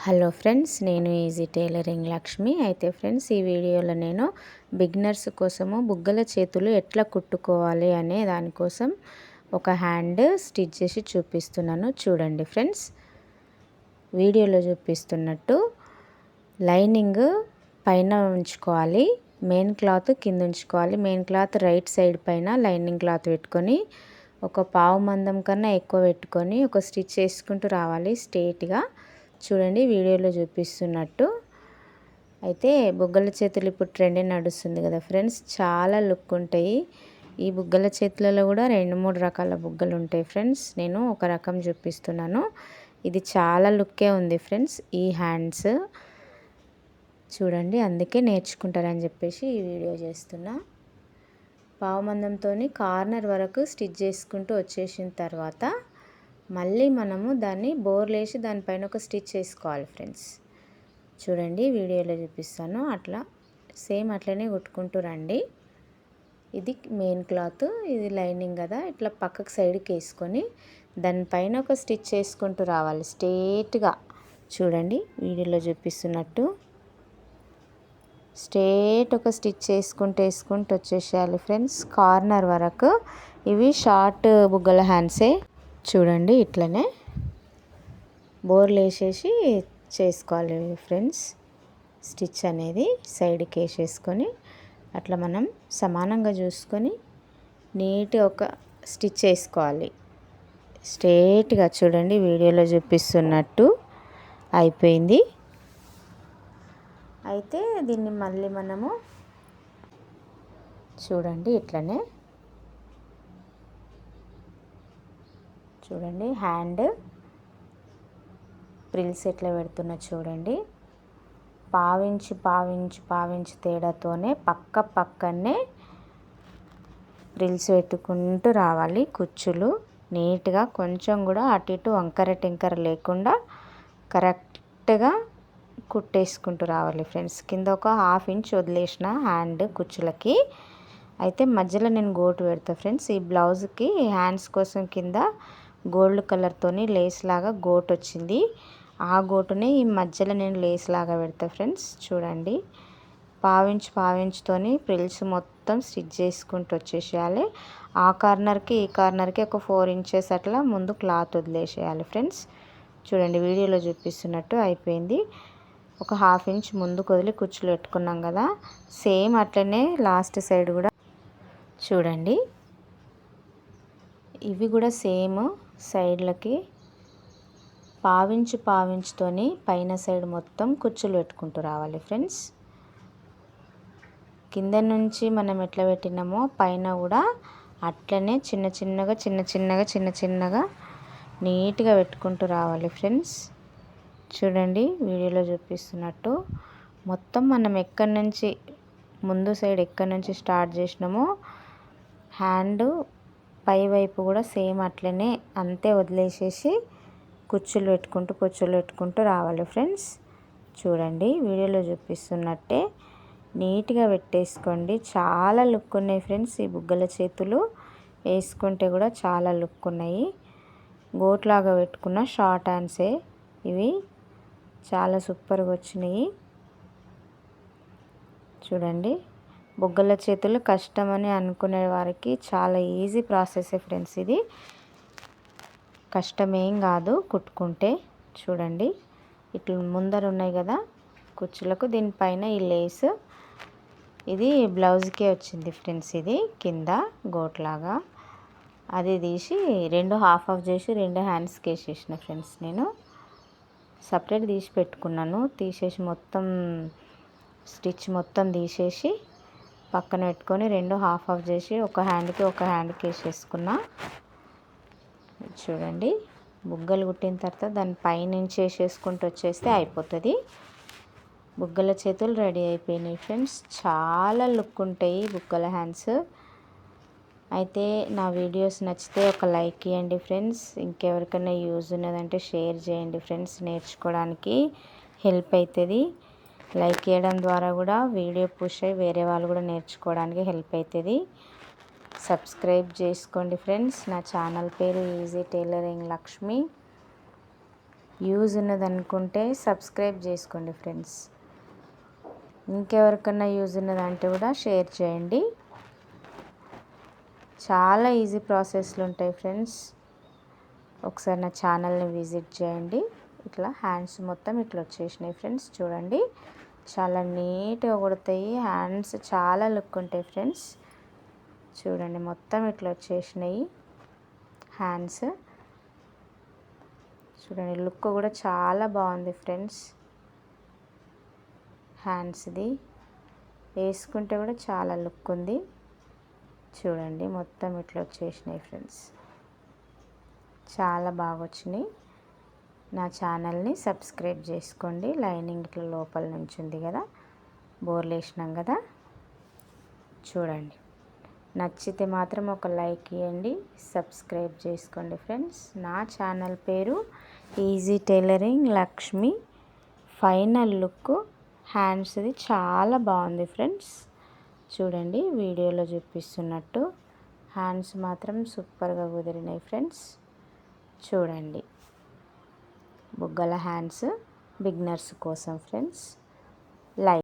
Hello friends, నేను easy tailoring Lakshmi. అయితే friends, ఈ వీడియోలో నేను బిగినర్స్ కోసము బుగ్గల చేతులు ఎట్లా కుట్టుకోవాలి అనే దానికోసం ఒక హ్యాండ్ స్టిచ్ చేసి చూపిస్తున్నాను. చూడండి ఫ్రెండ్స్, వీడియోలో చూపిస్తున్నట్టు లైనింగ్ పైన ఉంచుకోవాలి, మెయిన్ క్లాత్ కింద ఉంచుకోవాలి. మెయిన్ క్లాత్ రైట్ సైడ్ పైన లైనింగ్ క్లాత్ పెట్టుకొని ఒక పావు మందం కన్నా ఎక్కువ పెట్టుకొని ఒక స్టిచ్ చేసుకుంటూ రావాలి స్ట్రేట్గా. చూడండి వీడియోలో చూపిస్తున్నట్టు. అయితే బుగ్గల చేతులు ఇప్పుడు ట్రెండ్ నడుస్తుంది కదా ఫ్రెండ్స్, చాలా లుక్ ఉంటాయి. ఈ బుగ్గల చేతులలో కూడా 2-3 రకాల బుగ్గలు ఉంటాయి ఫ్రెండ్స్. నేను ఒక రకం చూపిస్తున్నాను. ఇది చాలా లుక్కే ఉంది ఫ్రెండ్స్. ఈ హ్యాండ్స్ చూడండి, అందుకే నేర్చుకుంటారని చెప్పేసి ఈ వీడియో చేస్తున్నా. పావుమందంతో కార్నర్ వరకు స్టిచ్ చేసుకుంటూ వచ్చేసిన తర్వాత మళ్ళీ మనము దాన్ని బోర్లేసి దానిపైన ఒక స్టిచ్ చేసుకోవాలి ఫ్రెండ్స్. చూడండి వీడియోలో చూపిస్తాను. అట్లా సేమ్ అట్లనే కుట్టుకుంటూ రండి. ఇది మెయిన్ క్లాత్, ఇది లైనింగ్ కదా. ఇట్లా పక్కకు సైడ్కి వేసుకొని దానిపైన ఒక స్టిచ్ చేసుకుంటూ రావాలి స్ట్రేట్గా. చూడండి వీడియోలో చూపిస్తున్నట్టు స్ట్రేట్ ఒక స్టిచ్ వేసుకుంటూ వచ్చేసేయాలి ఫ్రెండ్స్ కార్నర్ వరకు. ఇవి షార్ట్ బుగ్గల హ్యాండ్సే. చూడండి ఇట్లనే బోర్లు వేసేసి చేసుకోవాలి ఫ్రెండ్స్. స్టిచ్ అనేది సైడ్కి వేసేసుకొని అట్లా మనం సమానంగా చూసుకొని నీట్గా ఒక స్టిచ్ వేసుకోవాలి స్ట్రేట్గా. చూడండి వీడియోలో చూపిస్తున్నట్టు అయిపోయింది. అయితే దీన్ని మళ్ళీ మనము చూడండి ఇట్లనే చూడండి హ్యాండ్ ప్రిల్స్ ఎట్లా పెడుతున్నా చూడండి. పావించి తేడాతోనే పక్కనే ప్రిల్స్ పెట్టుకుంటూ రావాలి. కుచ్చులు నీట్గా కొంచెం కూడా అటు ఇటు వంకర టింకర లేకుండా కరెక్ట్గా కుట్టేసుకుంటూ రావాలి ఫ్రెండ్స్. కింద ఒక 1/2 ఇంచ్ వదిలేసిన హ్యాండ్ కుచ్చులకి. అయితే మధ్యలో నేను గోటు పెడతా ఫ్రెండ్స్. ఈ బ్లౌజ్కి హ్యాండ్స్ కోసం కింద గోల్డ్ కలర్తోని లేస్ లాగా గోటు వచ్చింది. ఆ గోటుని ఈ మధ్యలో నేను లేస్ లాగా పెడతా ఫ్రెండ్స్. చూడండి పావించుతోని ప్రిల్స్ మొత్తం స్టిచ్ చేసుకుంటూ వచ్చేసేయాలి. ఆ కార్నర్కి ఈ కార్నర్కి ఒక 4 ఇంచెస్ అట్లా ముందు క్లాత్ వదిలేసేయాలి ఫ్రెండ్స్. చూడండి వీడియోలో చూపిస్తున్నట్టు అయిపోయింది. ఒక 1/2 ఇంచ్ ముందుకు వదిలి కుచ్చులు పెట్టుకున్నాం కదా, సేమ్ అట్లనే లాస్ట్ సైడ్ కూడా చూడండి. ఇవి కూడా సేమ్ సైడ్లకి పావించుతోని పైన సైడ్ మొత్తం కుచ్చులు పెట్టుకుంటూ రావాలి ఫ్రెండ్స్. కింద నుంచి మనం ఎట్లా పెట్టినామో పైన కూడా అట్లనే చిన్న చిన్నగా నీట్గా పెట్టుకుంటూ రావాలి ఫ్రెండ్స్. చూడండి వీడియోలో చూపిస్తున్నట్టు మొత్తం మనం ఎక్కడి నుంచి ముందు సైడ్ ఎక్కడి నుంచి స్టార్ట్ చేసినామో హ్యాండ్ పై వైపు కూడా సేమ్ అట్లనే అంతే వదిలేసేసి కుచ్చులు పెట్టుకుంటూ రావాలి ఫ్రెండ్స్. చూడండి వీడియోలో చూపిస్తున్నట్టే నీట్గా పెట్టేసుకోండి. చాలా లుక్ ఉన్నాయి ఫ్రెండ్స్. ఈ బుగ్గల చేతులు వేసుకుంటే కూడా చాలా లుక్ ఉన్నాయి. గోట్లాగా పెట్టుకున్న షార్ట్ హ్యాండ్సే ఇవి, చాలా సూపర్గా వచ్చినాయి. చూడండి బుగ్గల చేతులు కష్టమని అనుకునే వారికి చాలా ఈజీ ప్రాసెసే ఫ్రెండ్స్. ఇది కష్టమేం కాదు కుట్టుకుంటే. చూడండి ఇట్లా ముందర ఉన్నాయి కదా కుచ్చులకు, దీనిపైన ఈ లేస్ ఇది బ్లౌజ్కే వచ్చింది ఫ్రెండ్స్. ఇది కింద గోట్లాగా అది తీసి 2 హాఫ్ చేసి 2 హ్యాండ్స్కి వేసేసిన ఫ్రెండ్స్. నేను సపరేట్ తీసి పెట్టుకున్నాను. తీసేసి మొత్తం స్టిచ్ మొత్తం తీసేసి పక్కన పెట్టుకొని 2 హాఫ్ చేసి ఒక హ్యాండ్కి వేసేసుకున్నా. చూడండి బుగ్గలు కుట్టిన తర్వాత దాని పైనుంచి వేసేసుకుంటూ వచ్చేస్తే అయిపోతుంది. బుగ్గల చేతులు రెడీ అయిపోయినాయి ఫ్రెండ్స్. చాలా లుక్ ఉంటాయి బుగ్గల హ్యాండ్స్. అయితే నా వీడియోస్ నచ్చితే ఒక లైక్ ఇవ్వండి ఫ్రెండ్స్. ఇంకెవరికైనా యూజ్ ఉన్నదంటే షేర్ చేయండి ఫ్రెండ్స్. నేర్చుకోవడానికి హెల్ప్ అవుతుంది. లైక్ చేయడం ద్వారా కూడా వీడియో పుష్ అయ్యి వేరే వాళ్ళు కూడా నేర్చుకోవడానికి హెల్ప్ అవుతుంది. సబ్స్క్రైబ్ చేసుకోండి ఫ్రెండ్స్. నా ఛానల్ పేరు ఈజీ టైలరింగ్ లక్ష్మి. యూజ్ ఉన్నదనుకుంటే సబ్స్క్రైబ్ చేసుకోండి ఫ్రెండ్స్. ఇంకెవరికన్నా యూజ్ ఉన్నదంటే కూడా షేర్ చేయండి. చాలా ఈజీ ప్రాసెస్లు ఉంటాయి ఫ్రెండ్స్. ఒకసారి నా ఛానల్ని విజిట్ చేయండి. ఇట్లా హ్యాండ్స్ మొత్తం ఇట్లా వచ్చేసినాయి ఫ్రెండ్స్. చూడండి, చాలా నీట్గా కుడతాయి. హ్యాండ్స్ చాలా లుక్ ఉంటాయి ఫ్రెండ్స్. చూడండి, మొత్తం ఇట్లా వచ్చేసినాయి హ్యాండ్స్. చూడండి, లుక్ కూడా చాలా బాగుంది ఫ్రెండ్స్. హ్యాండ్స్ది వేసుకుంటే కూడా చాలా లుక్ ఉంది. చూడండి, మొత్తం ఇట్లా వచ్చేసినాయి ఫ్రెండ్స్. చాలా బాగా వచ్చినాయి. నా ఛానల్ని సబ్స్క్రైబ్ చేసుకోండి. లైనింగ్ ఇట్లా లోపల నుంచి ఉంది కదా, బోర్లు వేసినాం కదా. చూడండి, నచ్చితే మాత్రం ఒక లైక్ ఇవ్వండి, సబ్స్క్రైబ్ చేసుకోండి ఫ్రెండ్స్. నా ఛానల్ పేరు easy tailoring Lakshmi. Final look హ్యాండ్స్ది చాలా బాగుంది ఫ్రెండ్స్. చూడండి, వీడియోలో చూపిస్తున్నట్టు హ్యాండ్స్ మాత్రం సూపర్గా కుదిరినాయి ఫ్రెండ్స్. చూడండి, బుగ్గల హ్యాండ్స్ బిగినర్స్ కోసం ఫ్రెండ్స్. లైక్